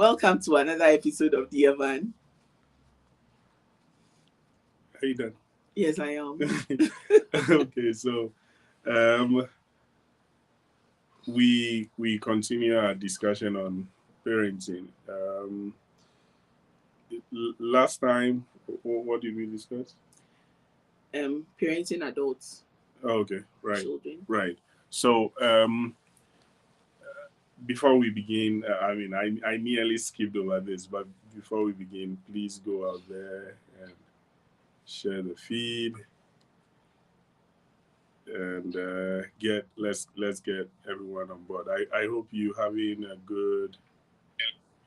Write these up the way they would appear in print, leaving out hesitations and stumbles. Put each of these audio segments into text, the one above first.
Welcome to another episode of Dear Van. Are you done? Yes, I am. Okay, so um, we continue our discussion on parenting. Last time, what did we discuss? Parenting adults, Oh, okay, right, children. right. So before we begin, I nearly skipped over this, but before we begin, please go out there and share the feed and get let's get everyone on board. I hope you having a good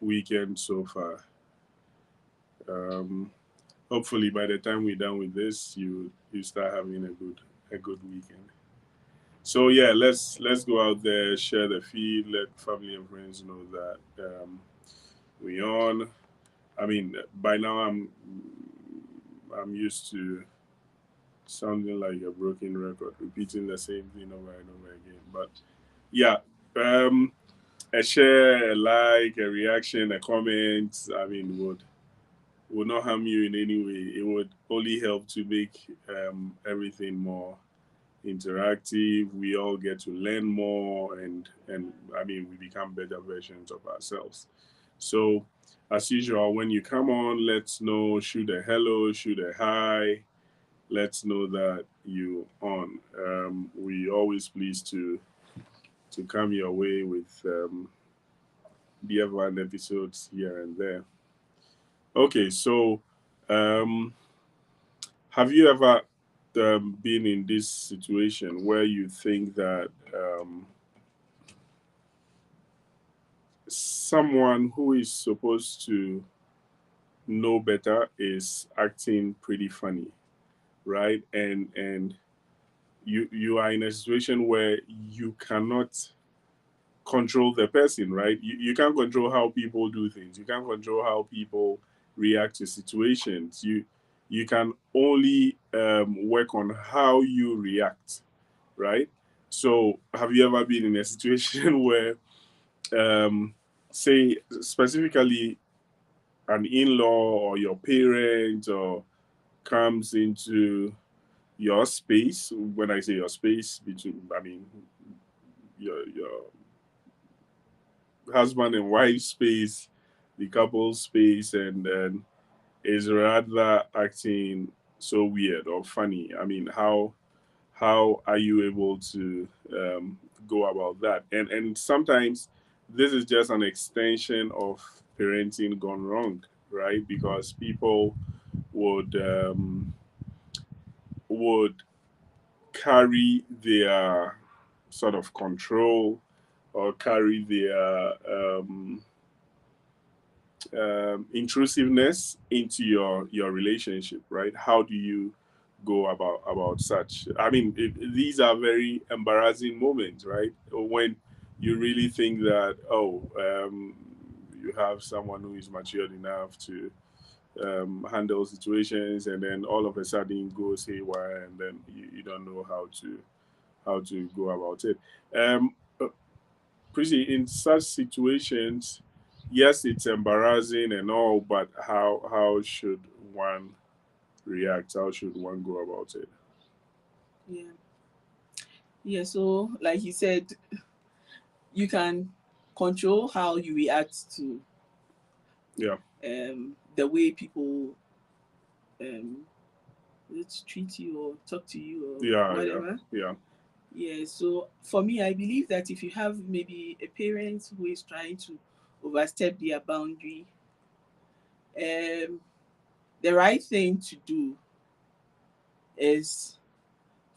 weekend so far. Um, Hopefully by the time we're done with this, you start having a good weekend. So yeah, let's go out there, share the feed, let family and friends know that we on. I mean, by now I'm used to sounding like a broken record, repeating the same thing over and over again. But yeah, um, a share, a like, a reaction, a comment. I mean, would not harm you in any way. It would only help to make everything more interactive. We all get to learn more, and I mean, we become better versions of ourselves. So, as usual, when you come on, let's know. Shoot a hello, shoot a hi. Let's know that you on. We always pleased to come your way with the Evan episodes here and there. Okay, so um, have you ever been in this situation where you think that someone who is supposed to know better is acting pretty funny, right? And you are in a situation where you cannot control the person, right? You can't control how people do things. You can't control how people react to situations. You can only work on how you react, right? So, have you ever been in a situation where, um, say, specifically an in-law or your parent or comes into your space? When I say your space, between I mean your husband and wife space, the couple space, and then is rather acting so weird or funny. I mean, how are you able to go about that? And sometimes this is just an extension of parenting gone wrong, right? Because people would would carry their sort of control or carry their intrusiveness into your relationship, right? How do you go about such? I mean, these are very embarrassing moments, right? When you really think that, you have someone who is matured enough to handle situations, and then all of a sudden goes haywire, and then you don't know how to go about it. Uh, Pretty in such situations, yes, it's embarrassing and all, but how should one react? How should one go about it? Yeah. Yeah. So, like you said, you can control how you react to Yeah, the way people um let's treat you or talk to you or yeah, yeah, whatever. yeah. Yeah. So for me, I believe that if you have maybe a parent who is trying to overstep their boundary, um, the right thing to do is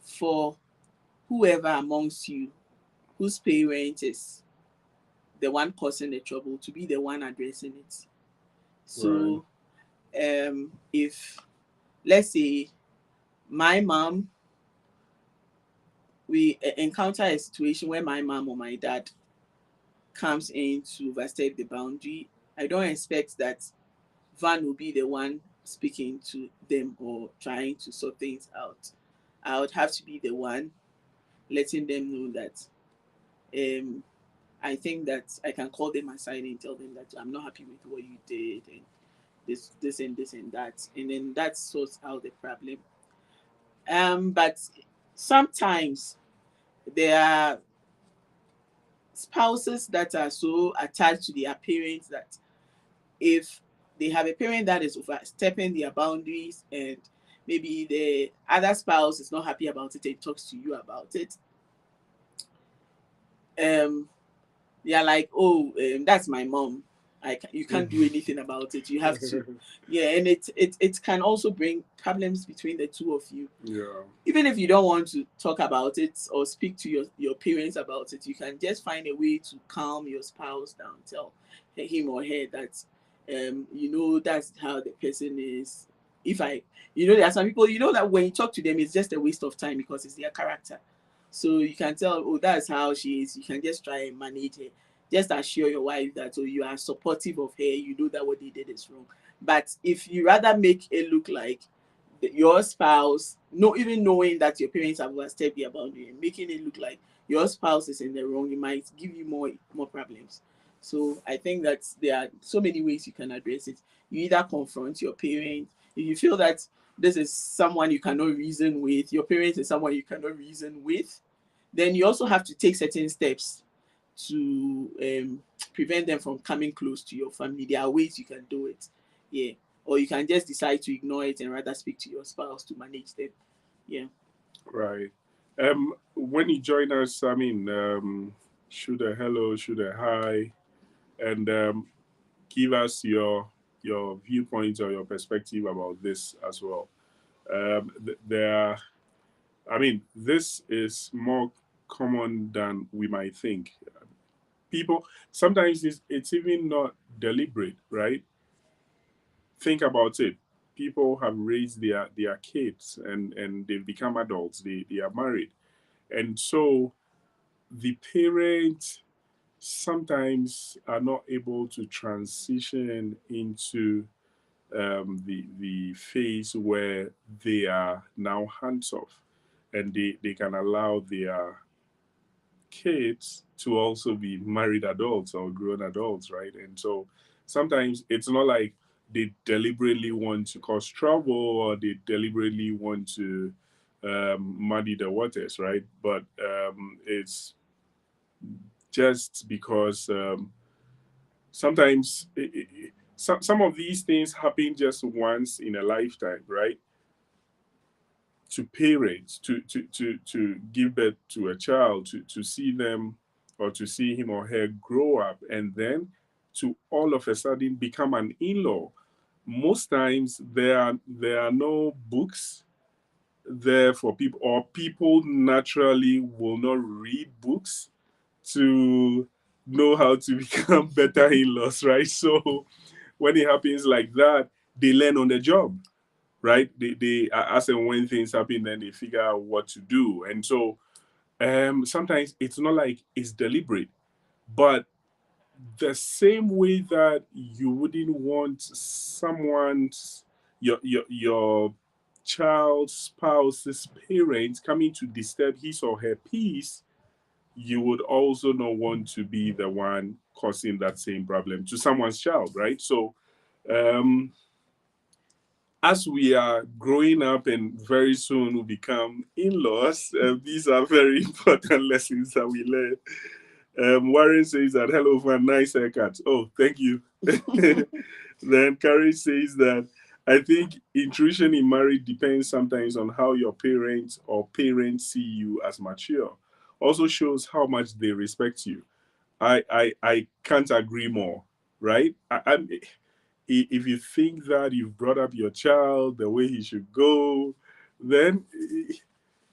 for whoever amongst you whose parent is the one causing the trouble to be the one addressing it. Right, So, if let's say my mom, we encounter a situation where my mom or my dad comes in to overstep the boundary, I don't expect that Van will be the one speaking to them or trying to sort things out. I would have to be the one letting them know that um, I think that I can call them aside and tell them that I'm not happy with what you did, and this and that, and then that sorts out the problem. But sometimes there are spouses that are so attached to their parents that if they have a parent that is overstepping their boundaries, and maybe the other spouse is not happy about it and talks to you about it, um they're like, oh, that's my mom. You can't do anything about it. You have to, yeah. And it can also bring problems between the two of you. Yeah. Even if you don't want to talk about it or speak to your parents about it, you can just find a way to calm your spouse down. Tell him or her that, that's how the person is. If I, there are some people, that when you talk to them, it's just a waste of time because it's their character. So you can tell, oh, that's how she is. You can just try and manage her. Just assure your wife that, oh, you are supportive of her. You know that what they did is wrong. But if you rather make it look like your spouse, no, even knowing that your parents have overstepped their boundary and making it look like your spouse is in the wrong, it might give you more problems. So I think that there are so many ways you can address it. You either confront your parent. If you feel that this is someone you cannot reason with, your parents is someone you cannot reason with, then you also have to take certain steps to prevent them from coming close to your family. There are ways you can do it. Yeah. Or you can just decide to ignore it and rather speak to your spouse to manage them. Yeah. Right. When you join us, I mean, shoot a hello, shoot a hi, and give us your viewpoint or your perspective about this as well. There are, I mean, this is more common than we might think. People sometimes it's even not deliberate, right? Think about it. People have raised their kids, and they've become adults. They are married, and so the parents sometimes are not able to transition into the phase where they are now hands off, and they can allow their kids to also be married adults or grown adults, right? And so sometimes it's not like they deliberately want to cause trouble or they deliberately want to muddy the waters, right? But it's just because sometimes some of these things happen just once in a lifetime, right? To parents to give birth to a child, to see them or to see him or her grow up, and then to all of a sudden become an in-law. Most times there are no books there for people, or people naturally will not read books to know how to become better in-laws, right? So when it happens like that, they learn on the job, right? They as and when things happen, then they figure out what to do. And so sometimes it's not like it's deliberate, but the same way that you wouldn't want someone's your child's spouse's parents coming to disturb his or her peace, you would also not want to be the one causing that same problem to someone's child, right? So um as we are growing up and very soon will become in-laws, these are very important lessons that we learn. Warren says that, hello, for a nice haircut. Oh, thank you. Then Carrie says that, I think intrusion in marriage depends sometimes on how your parents or parents see you as mature. Also shows how much they respect you. I can't agree more, right? If you think that you've brought up your child the way he should go, then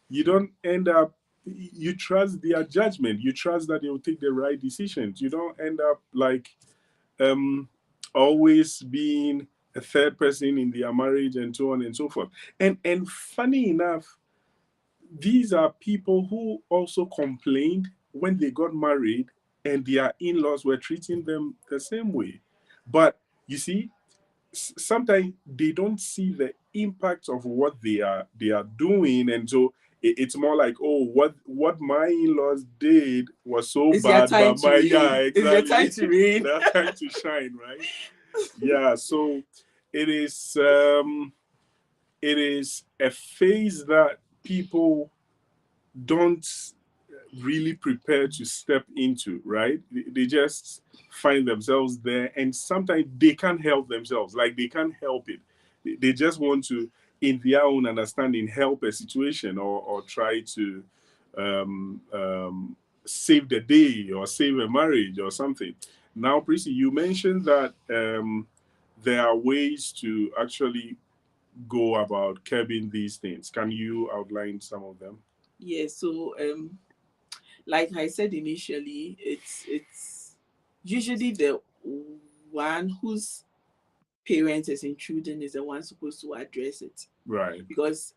you don't end up, you trust their judgment, you trust that they will take the right decisions. You don't end up like um always being a third person in their marriage and so on and so forth. And funny enough, these are people who also complained when they got married and their in-laws were treating them the same way. But you see, sometimes they don't see the impact of what they are doing, and so it's more like, oh, what my in-laws did was so It's their bad, time but to my reign. It's their time exactly, to reign. their time to shine, right? Yeah. So it is a phase that people don't really prepare to step into, right? They just find themselves there, and sometimes they can't help themselves. Like, they can't help it. They just want to, in their own understanding, help a situation, or try to save the day or save a marriage or something. Now, Prissy, you mentioned that there are ways to actually go about curbing these things. Can you outline some of them? Yeah, so like I said initially, it's usually the one whose parent is intruding is the one supposed to address it. Right. Because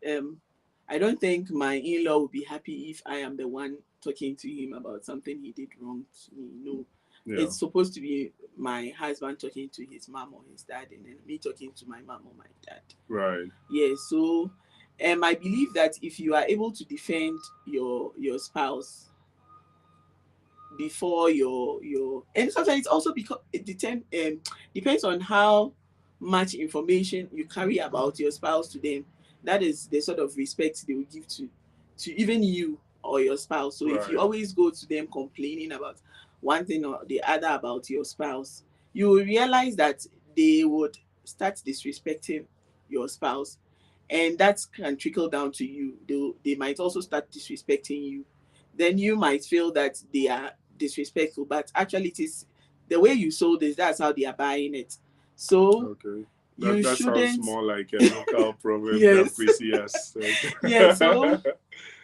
I don't think my in-law would be happy if I am the one talking to him about something he did wrong to me. No, Yeah. it's supposed to be my husband talking to his mom or his dad, and then me talking to my mom or my dad. Right. Yeah, so I believe that if you are able to defend your spouse before your and sometimes it's also because depends on how much information you carry about your spouse to them. That is the sort of respect they will give to even you or your spouse. So if you Right. always go to them complaining about one thing or the other about your spouse, you will realize that they would start disrespecting your spouse, and that can trickle down to you. They might also start disrespecting you. Then you might feel that they are disrespectful, but actually it is the way you sold this, that's how they are buying it. So Okay. you That sounds shouldn't. more like a local proverb than Yes. Precious Yeah, said.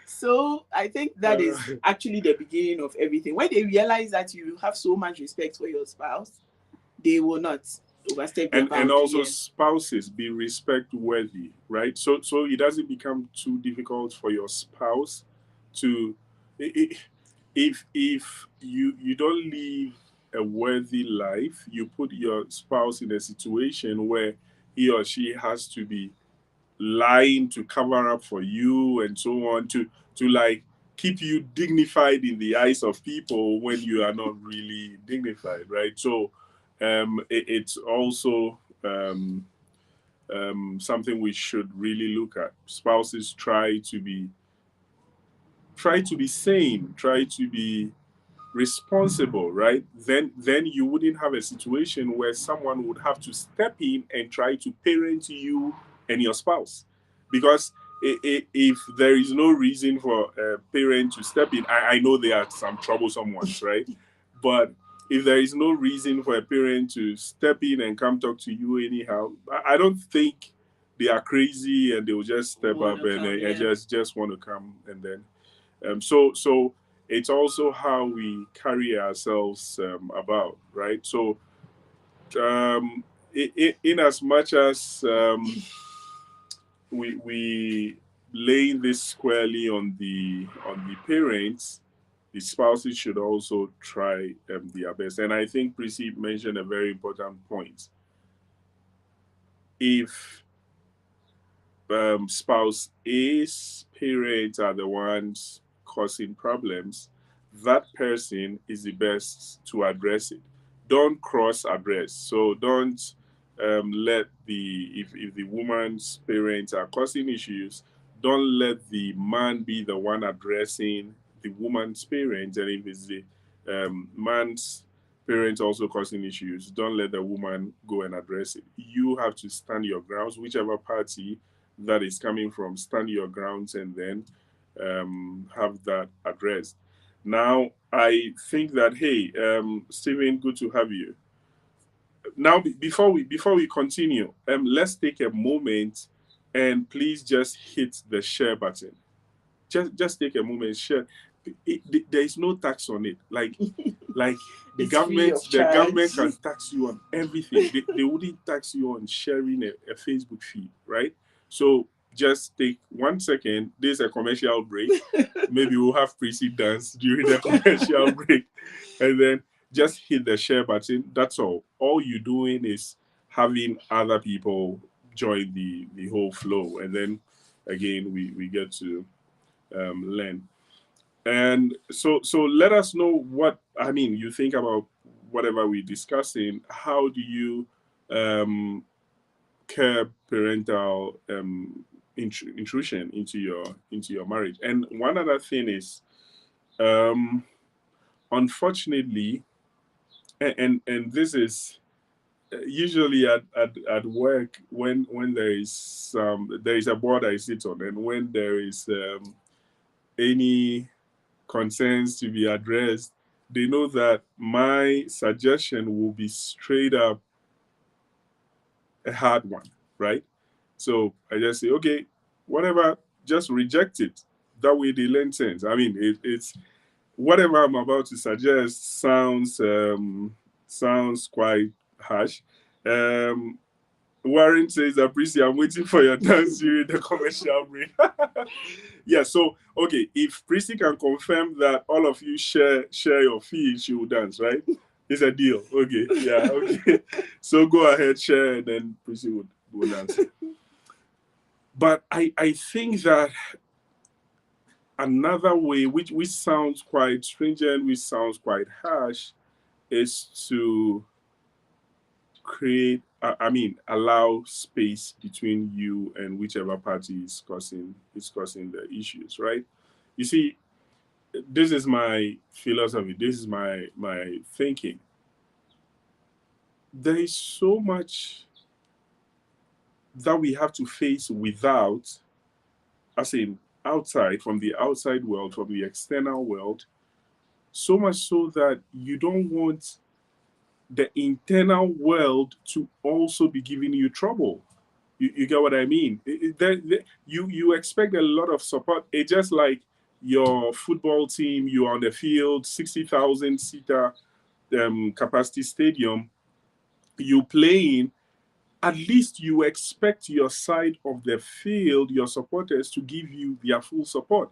so I think that is actually the beginning of everything. When they realize that you have so much respect for your spouse, they will not overstep their And boundary. also, And spouses, be respect worthy, right? So it doesn't become too difficult for your spouse to, if you don't live a worthy life, you put your spouse in a situation where he or she has to be lying to cover up for you and so on, to like keep you dignified in the eyes of people when you are not really dignified, right? So it's also something we should really look at. Spouses try to be sane, try to be responsible, right? Then you wouldn't have a situation where someone would have to step in and try to parent you and your spouse. Because if there is no reason for a parent to step in, I know there are some troublesome ones, right? But if there is no reason for a parent to step in and come talk to you anyhow, I don't think they are crazy and they will just step up wanna and, come, and yeah. just want to come. And then so it's also how we carry ourselves about, right? So in as much as we laying this squarely on the parents, the spouses should also try their best. And I think Prissy mentioned a very important point. If spouse A's parents are the ones causing problems, that person is the best to address it. Don't cross address. So don't let if the woman's parents are causing issues, don't let the man be the one addressing the woman's parents. And if it's the man's parents also causing issues, don't let the woman go and address it. You have to stand your grounds, whichever party that is coming from, stand your grounds and then have that addressed. Now, I think that, hey, Stephen, good to have you. Now, before we continue, let's take a moment and please just hit the share button. Just take a moment, share. There is no tax on it. Like the It's free government, of the charge. government can tax you on everything. They wouldn't tax you on sharing a Facebook feed, right? So just take 1 second. There's a commercial break. Maybe we'll have Prissy dance during the commercial break, and then just hit the share button. That's all. All you're doing is having other people join the whole flow, and then again we get to learn. And so let us know what, I mean, you think about whatever we're discussing. How do you curb parental intrusion into your marriage? And one other thing is, unfortunately, and this is usually at work, when there is a board I sit on, and when there is any concerns to be addressed, they know that my suggestion will be straight up a hard one, right? So I just say, okay, whatever, just reject it. That way they learn sense. I mean, it's whatever I'm about to suggest sounds quite harsh. Warren says, "Appreciate, I'm waiting for your dance during the commercial break." Yeah, so okay, if Prissy can confirm that all of you share your fee, she will dance, right? It's a deal. Okay, yeah, okay. So go ahead, share, and then Prissy would dance. But I think that another way, which sounds quite stringent, which sounds quite harsh, is to allow space between you and whichever party is causing the issues, right? You see, this is my philosophy, this is my thinking. There is so much that we have to face without, as in outside, from the outside world, from the external world, so much so that you don't want the internal world to also be giving you trouble. You get what I mean? You expect a lot of support. It's just like your football team, you're on the field, 60,000 seater capacity stadium, you playing. At least you expect your side of the field, your supporters, to give you their full support.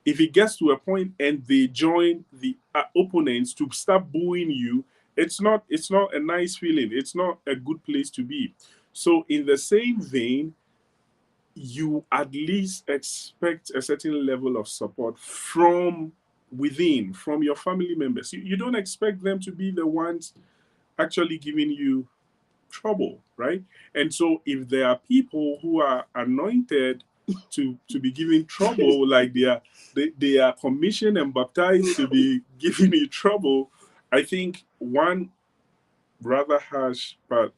If it gets to a point and they join the opponents to start booing you, it's not a nice feeling. It's not a good place to be. So in the same vein, you at least expect a certain level of support from within, from your family members. You don't expect them to be the ones actually giving you trouble, right? And so if there are people who are anointed to be giving trouble, like they are commissioned and baptized to be giving you trouble, I think one rather harsh but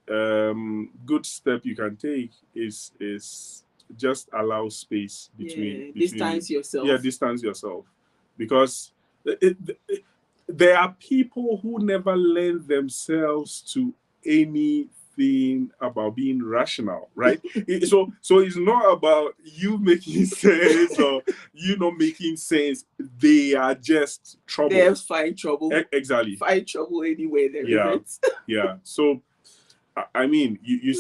good step you can take is just allow space between distance yourself. Yeah, distance yourself, because there are people who never lend themselves to anything about being rational, right? So it's not about you making sense or you not making sense. They are just trouble. They have find trouble. Exactly. Find trouble anywhere there yeah. is. Yeah. So I mean, you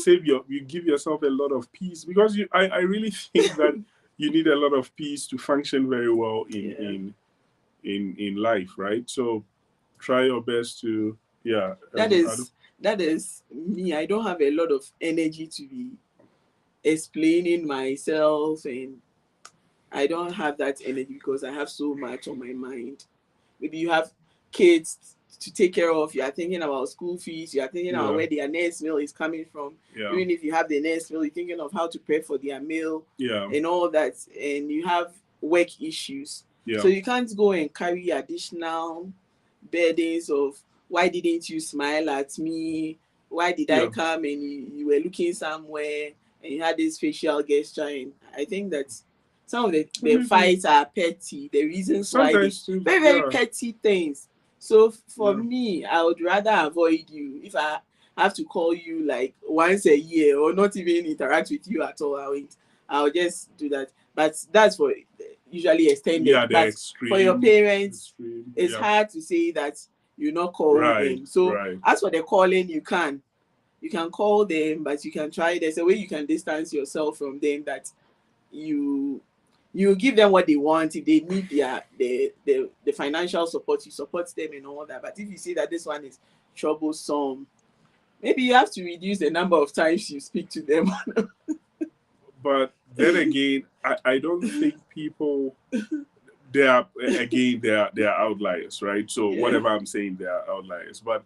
give yourself a lot of peace, because I really think that you need a lot of peace to function very well in life, right? So try your best to that is me. I don't have a lot of energy to be explaining myself, and I don't have that energy because I have so much on my mind. Maybe you have kids to take care of, you are thinking about school fees, you are thinking about where their next meal is coming from. Even if you have the next meal, you're thinking of how to prep for their meal and all that, and you have work issues. So you can't go and carry additional burdens of, why didn't you smile at me? Why did I come and you were looking somewhere and you had this facial gesture? And I think that some of the fights are petty. The reasons sometimes why very, very petty things. So for me, I would rather avoid you. If I have to call you like once a year or not even interact with you at all, I'll just do that. But that's for usually extended. Yeah, but extreme, for your parents, it's hard to say that you not call them. So as for the calling, you can call them, but you can try. There's a way you can distance yourself from them, that you give them what they want. If they need the financial support, you support them and all that. But if you see that this one is troublesome, maybe you have to reduce the number of times you speak to them. But then again, I don't think people, they are, again, they are outliers, right? So Yeah. whatever I'm saying, they are outliers. But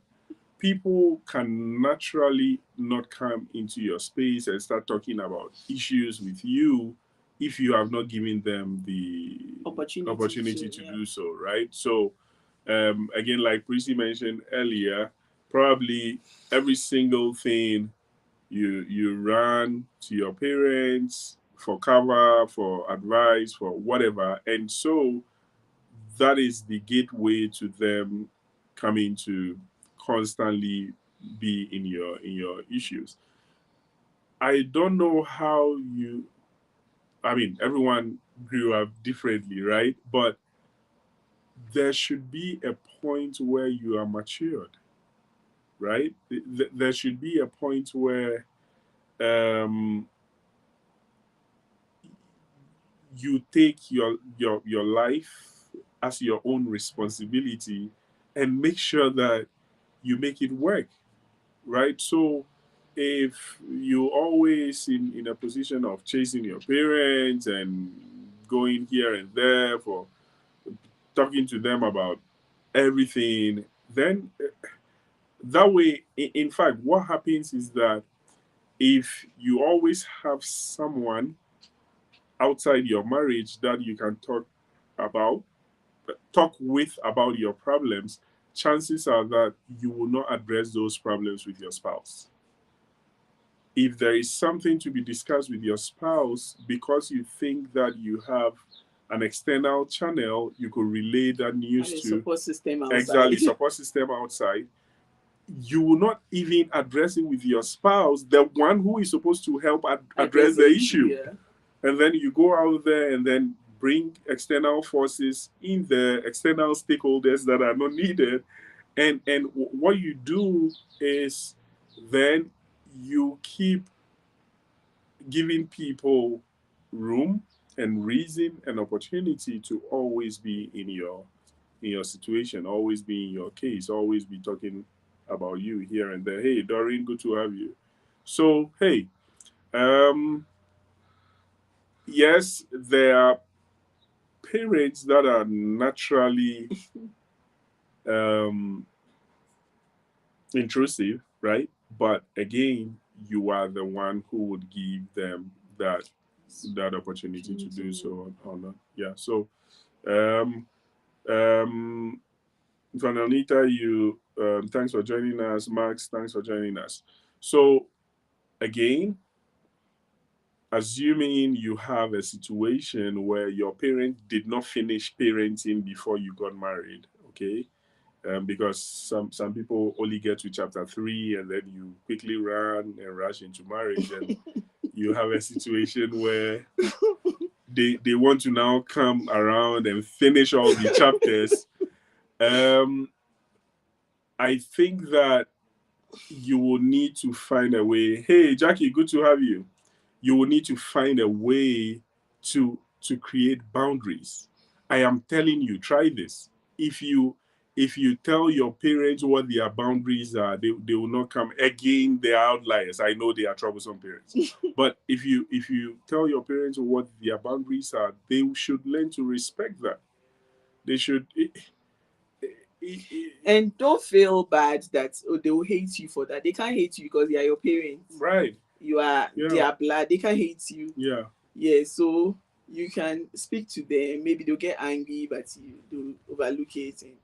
people can naturally not come into your space and start talking about issues with you if you have not given them the opportunity to do so, right? So again, like Prissy mentioned earlier, probably every single thing you run to your parents for cover, for advice, for whatever, and so that is the gateway to them coming to constantly be in your issues. I don't know how you, I mean, everyone grew up differently, right? But there should be a point where you are matured, right? There should be a point where um, you take your life as your own responsibility and make sure that you make it work, right? So if you're always in a position of chasing your parents and going here and there for talking to them about everything, then that way, in fact, what happens is that if you always have someone outside your marriage that you can about talk with about your problems, chances are that you will not address those problems with your spouse. If there is something to be discussed with your spouse, because you think that you have an external channel you could relay that news And a to, support system outside. exactly, support system outside, you will not even address it with your spouse, the one who is supposed to help address the issue. Yeah. And then you go out there and then bring external forces in there, external stakeholders that are not needed. And what you do is then you keep giving people room and reason and opportunity to always be in your situation, always be in your case, always be talking about you here and there. Hey, Doreen, good to have you. So hey, yes, there are parents that are naturally um, intrusive, right? But again, you are the one who would give them that opportunity to do so or not. Yeah. So, um, um, Vananita, you thanks for joining us. Max, thanks for joining us. So, again, assuming you have a situation where your parent did not finish parenting before you got married, okay? Because some people only get to chapter 3 and then you quickly run and rush into marriage, and you have a situation where they want to now come around and finish all the chapters. I think that you will need to find a way. Hey, Jackie, good to have you. You will need to find a way to create boundaries. I am telling you, try this. If you tell your parents what their boundaries are, they will not come. Again, they are outliers. I know they are troublesome parents. But if you tell your parents what their boundaries are, they should learn to respect that. They should. And don't feel bad that they will hate you for that. They can't hate you because they are your parents. Right. You are their blood. They can't hate you. Yeah. Yeah. So you can speak to them. Maybe they'll get angry, but you overlook it. And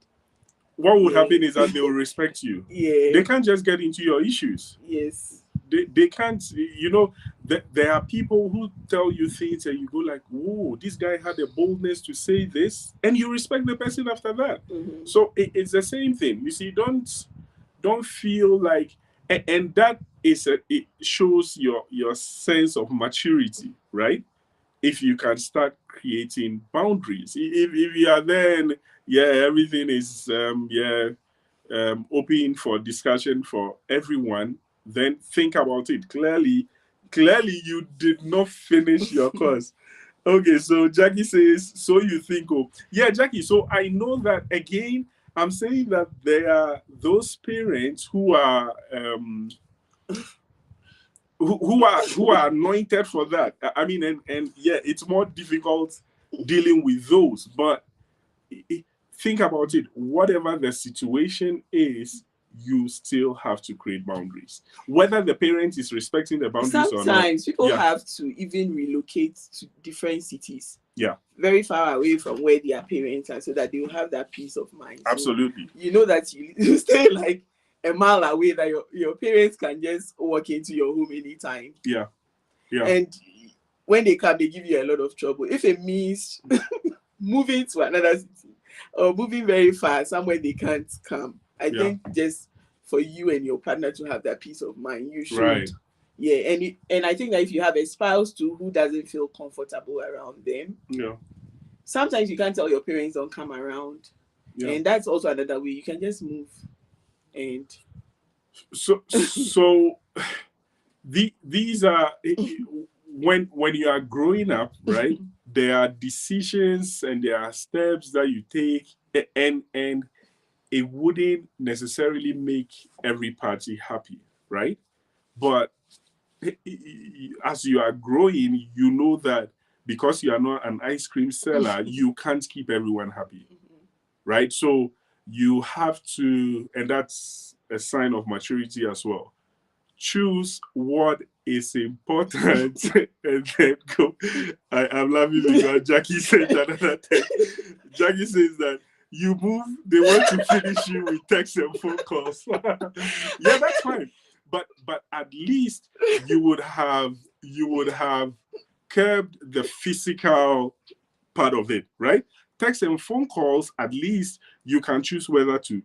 what would happen is that they will respect you. Yeah. They can't just get into your issues. Yes. They can't, there are people who tell you things and you go like, whoa, this guy had the boldness to say this, and you respect the person after that. Mm-hmm. So it's the same thing. You see, don't feel like, and that it shows your sense of maturity, right? If you can start creating boundaries. If you are then, everything is open for discussion for everyone, then think about it. Clearly you did not finish your course. Okay, so Jackie says, so you think, oh, yeah, Jackie, so I know that, again, I'm saying that there are those parents who are who are anointed for that. I mean, and yeah, it's more difficult dealing with those. But think about it. Whatever the situation is, you still have to create boundaries. Whether the parent is respecting the boundaries or not. Sometimes people Yeah. have to even relocate to different cities. Yeah. Very far away from where their parents are, so that they will have that peace of mind. So Absolutely. you know that you stay like a mile away, that your parents can just walk into your home anytime. Yeah. Yeah. And when they come, they give you a lot of trouble. If it means moving to another city or moving very far, somewhere they can't come, I think just for you and your partner to have that peace of mind, you should. Right. Yeah, and I think that if you have a spouse too who doesn't feel comfortable around them, Yeah. sometimes you can't tell your parents don't come around. Yeah. And that's also another way you can just move. And so these are when you are growing up, right? There are decisions and there are steps that you take, and it wouldn't necessarily make every party happy, right? But as you are growing, you know that because you are not an ice cream seller, you can't keep everyone happy, right? So you have to, and that's a sign of maturity as well. Choose what is important and then go. I'm laughing because Jackie said another thing. Jackie says that you move, they want to finish you with texts and phone calls. Yeah, that's fine. But at least you would have curbed the physical part of it, right? Text and phone calls, at least you can choose whether to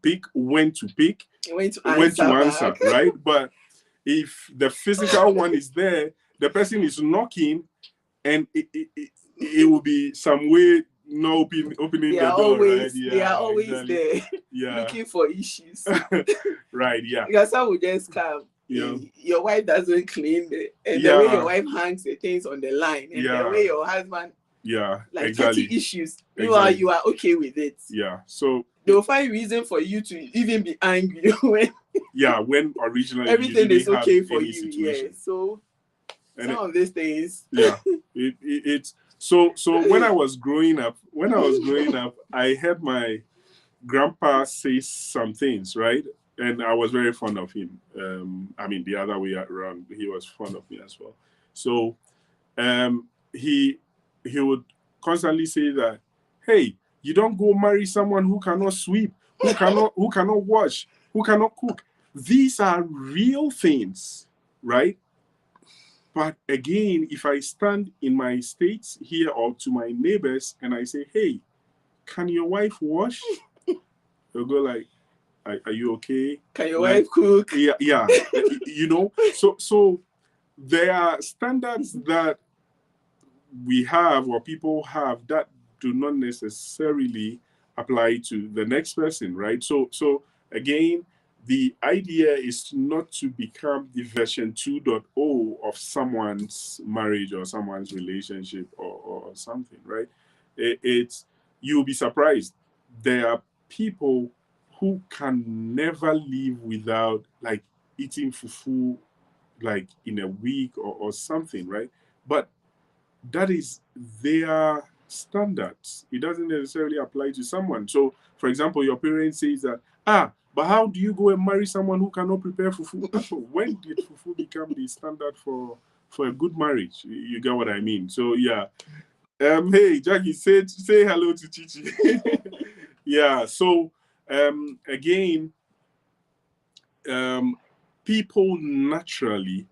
pick, when to pick, when to answer, right? But if the physical one is there, the person is knocking, and it will be some way no opening the door, right? Yeah, they are always exactly. there looking for issues. Right, yeah. Because some will just come. Yeah. Your wife doesn't clean the way your wife hangs the things on the line, and the way your husband like exactly. petty issues. Meanwhile, you are okay with it. Yeah. So they'll find reason for you to even be angry when when originally everything is okay for you. Situation. Yeah. So and some of these things. Yeah. It's so when I was growing up, I heard my grandpa say some things, right? And I was very fond of him. I mean, the other way around, he was fond of me as well. So he would constantly say that, hey, you don't go marry someone who cannot sweep, who cannot wash, who cannot cook. These are real things, right? But again, if I stand in my states here or to my neighbors and I say, hey, can your wife wash? They'll go like, are you okay? Can your wife cook? Yeah. You know, so there are standards that we have or people have that do not necessarily apply to the next person, right? So again, the idea is not to become the version 2.0 of someone's marriage or someone's relationship or something, right? It's you'll be surprised. There are people who can never live without like eating fufu like in a week or something, right? But that is their standards. It doesn't necessarily apply to someone. So, for example, your parents says that, but how do you go and marry someone who cannot prepare fufu? When did fufu become the standard for a good marriage? You get what I mean? So yeah. Hey Jackie, say hello to Chichi. Yeah. So again, people naturally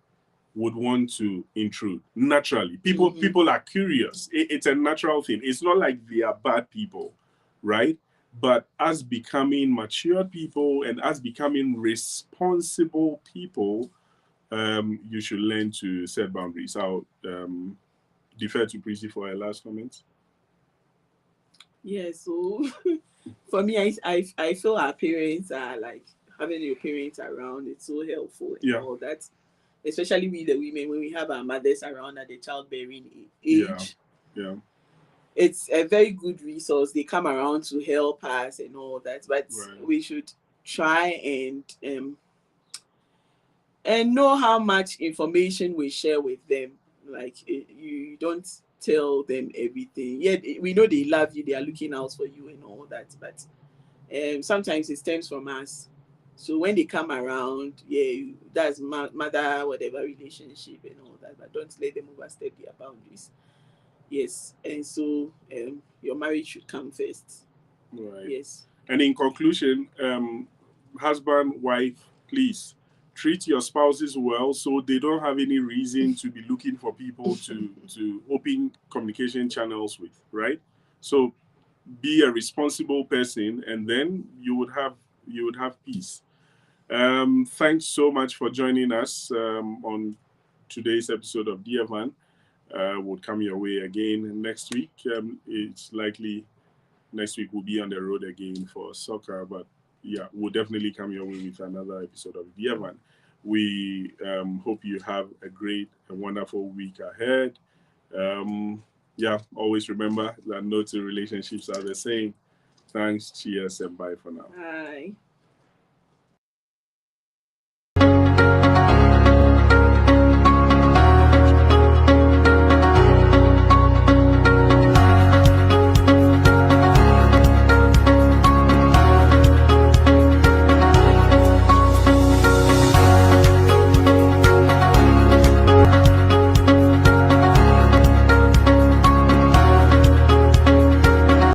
would want to intrude. Naturally, people are curious. It's a natural thing. It's not like they are bad people, right? But as becoming mature people and as becoming responsible people, you should learn to set boundaries. I'll defer to Prissy for a last comment. Yeah, so for me, I feel our parents are like, having your parents around, it's so helpful and all that. Especially we the women, when we have our mothers around at the childbearing age. Yeah. It's a very good resource. They come around to help us and all that. But we should try and and know how much information we share with them. Like you don't tell them everything. Yeah, we know they love you, they are looking out for you and all that, but sometimes it stems from us. So when they come around, yeah, that's mother whatever relationship and all that, but don't let them overstep their boundaries. Yes, and so your marriage should come first. Right. Yes. And in conclusion, husband, wife, please treat your spouses well so they don't have any reason to be looking for people to open communication channels with, right? So be a responsible person, and then you would have peace. Thanks so much for joining us on today's episode of Dear Van. Will come your way again next week. It's likely next week we'll be on the road again for soccer, but yeah, we'll definitely come your way with another episode of Dear Van. We hope you have a great and wonderful week ahead. Yeah, always remember that no two relationships are the same. Thanks, cheers, and bye for now. Bye.